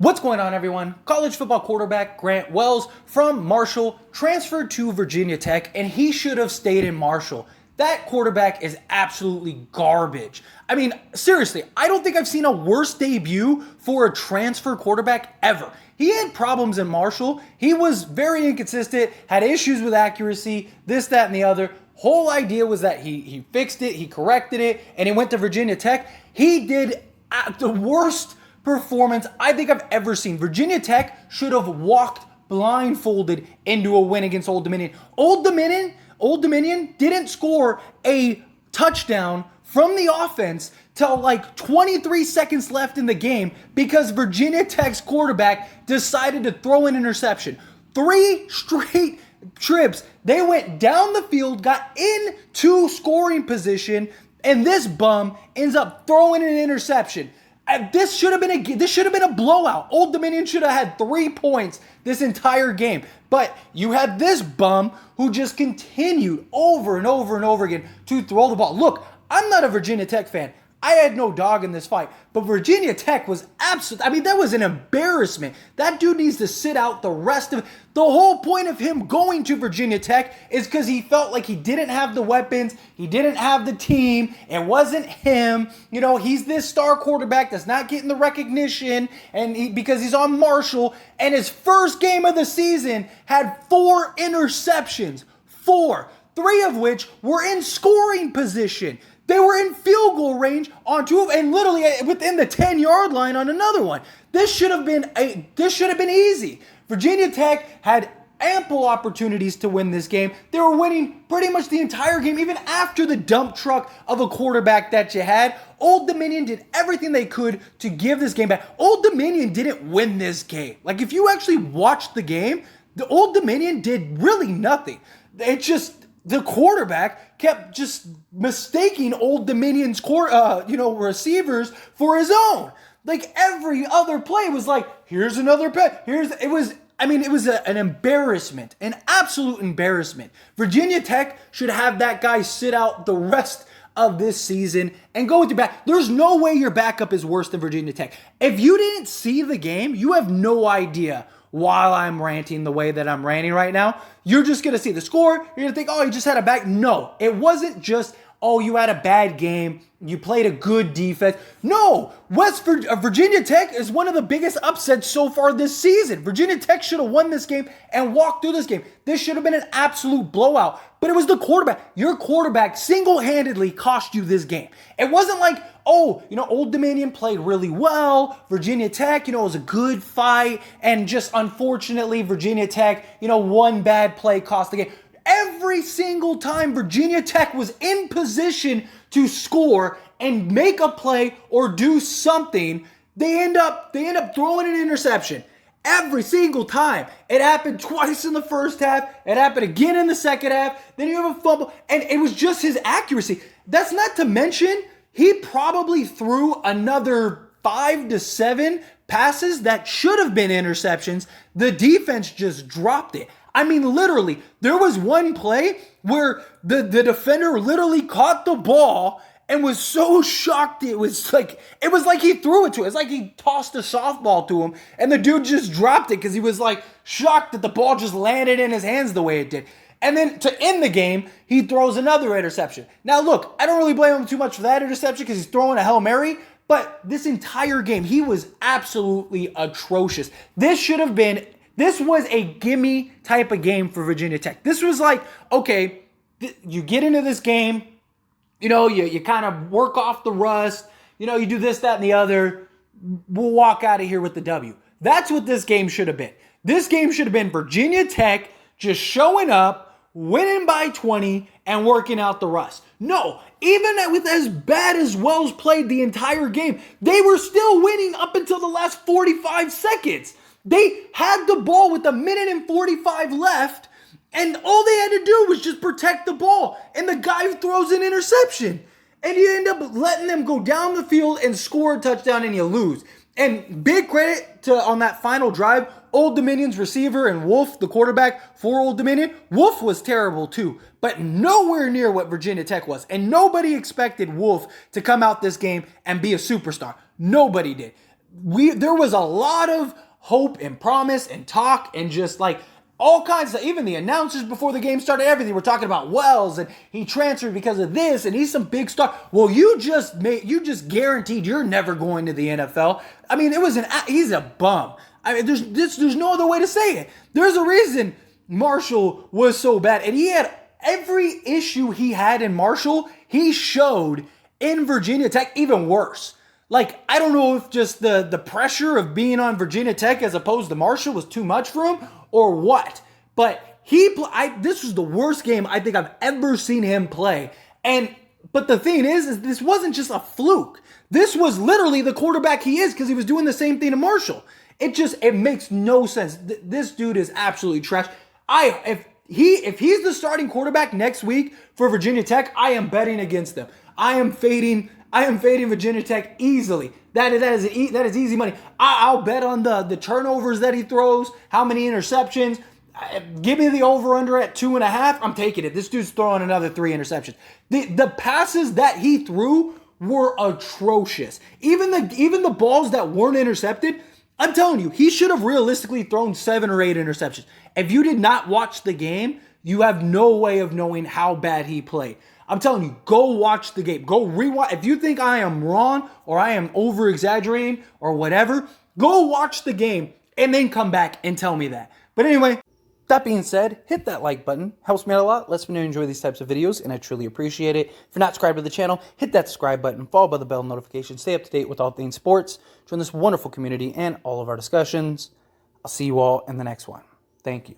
What's going on, everyone? College football quarterback Grant Wells from Marshall transferred to Virginia Tech, and he should have stayed in Marshall. That quarterback is absolutely garbage. I mean, seriously, I don't think I've seen a worse debut for a transfer quarterback ever. He had problems in Marshall. He was very inconsistent, had issues with accuracy, this, that, and the other. Whole idea was that he fixed it, he corrected it, and he went to Virginia Tech. He did the worst performance I think I've ever seen. Virginia Tech should have walked blindfolded into a win against Old Dominion. Old Dominion didn't score a touchdown from the offense till like 23 seconds left in the game because Virginia Tech's quarterback decided to throw an interception. 3 straight trips, they went down the field, got into scoring position, and this bum ends up throwing an interception. This should have been a blowout. Old Dominion should have had 3 points this entire game. But you had this bum who just continued over and over and over again to throw the ball. Look, I'm not a Virginia Tech fan. I had no dog in this fight, but Virginia Tech was that was an embarrassment. That dude needs to sit out the rest of it. The whole point of him going to Virginia Tech is because he felt like he didn't have the weapons, he didn't have the team, it wasn't him. You know, he's this star quarterback that's not getting the recognition, and because he's on Marshall, and his first game of the season had 4 interceptions. 4. 3 of which were in scoring position. They were in field goal range on 2 of, and literally within the 10-yard line on another one. This should have been easy. Virginia Tech had ample opportunities to win this game. They were winning pretty much the entire game, even after the dump truck of a quarterback that you had. Old Dominion did everything they could to give this game back. Old Dominion didn't win this game. Like, if you actually watched the game, the Old Dominion did really nothing. It just, the quarterback kept just mistaking Old Dominion's receivers for his own. Like, every other play was like, here's another play. It was an embarrassment, an absolute embarrassment. Virginia Tech should have that guy sit out the rest of this season and go with your back. There's no way your backup is worse than Virginia Tech. If you didn't see the game, you have no idea while I'm ranting the way that I'm ranting right now. You're just going to see the score. You're going to think, oh, you just had a bad. No, it wasn't just, oh, you had a bad game. You played a good defense. No, Virginia Tech is one of the biggest upsets so far this season. Virginia Tech should have won this game and walked through this game. This should have been an absolute blowout. But it was the quarterback. Your quarterback single-handedly cost you this game. It wasn't like, oh, Old Dominion played really well. Virginia Tech, it was a good fight. And just unfortunately, Virginia Tech, one bad play cost the game. Every single time Virginia Tech was in position to score and make a play or do something, they end up throwing an interception. Every single time. It happened twice in the first half. It happened again in the second half. Then you have a fumble. And it was just his accuracy. That's not to mention, he probably threw another 5 to 7 passes that should have been interceptions. The defense just dropped it. I mean, literally, there was one play where the defender literally caught the ball and was so shocked. It was like he threw it to him. It's like he tossed a softball to him and the dude just dropped it because he was like shocked that the ball just landed in his hands the way it did. And then to end the game, he throws another interception. Now, look, I don't really blame him too much for that interception because he's throwing a Hail Mary. But this entire game, he was absolutely atrocious. This was a gimme type of game for Virginia Tech. This was like, okay, you get into this game, you kind of work off the rust, you do this, that, and the other. We'll walk out of here with the W. That's what this game should have been. This game should have been Virginia Tech just showing up, winning by 20, and working out the rust. No, even with as bad as Wells played the entire game, they were still winning up until the last 45 seconds. They had the ball with 1:45 left, and all they had to do was just protect the ball. And the guy throws an interception. And you end up letting them go down the field and score a touchdown, and you lose. And big credit to, on that final drive, Old Dominion's receiver and Wolf, the quarterback for Old Dominion. Wolf was terrible too, but nowhere near what Virginia Tech was. And nobody expected Wolf to come out this game and be a superstar. Nobody did. there was a lot of hope and promise and talk and just like all kinds of, even the announcers before the game started, everything. We're talking about Wells and he transferred because of this and he's some big star. Well, you just guaranteed you're never going to the NFL. I mean, he's a bum. I mean, there's no other way to say it. There's a reason Marshall was so bad, and he had every issue he had in Marshall, he showed in Virginia Tech, even worse. Like, I don't know if just the pressure of being on Virginia Tech as opposed to Marshall was too much for him or what. But this was the worst game I think I've ever seen him play. But the thing is this wasn't just a fluke. This was literally the quarterback he is because he was doing the same thing to Marshall. It makes no sense. This dude is absolutely trash. If he's the starting quarterback next week for Virginia Tech, I am betting against them. I am fading Virginia Tech easily. That is easy money. I'll bet on the turnovers that he throws, how many interceptions. Give me the over-under at 2.5. I'm taking it. This dude's throwing another 3 interceptions. The passes that he threw were atrocious. Even the balls that weren't intercepted, I'm telling you, he should have realistically thrown 7 or 8 interceptions. If you did not watch the game, you have no way of knowing how bad he played. I'm telling you, go watch the game. Go rewatch. If you think I am wrong or I am over-exaggerating or whatever, go watch the game and then come back and tell me that. But anyway, that being said, hit that like button. Helps me out a lot. Lets me know you enjoy these types of videos, and I truly appreciate it. If you're not subscribed to the channel, hit that subscribe button, followed by the bell notification. Stay up to date with all things sports. Join this wonderful community and all of our discussions. I'll see you all in the next one. Thank you.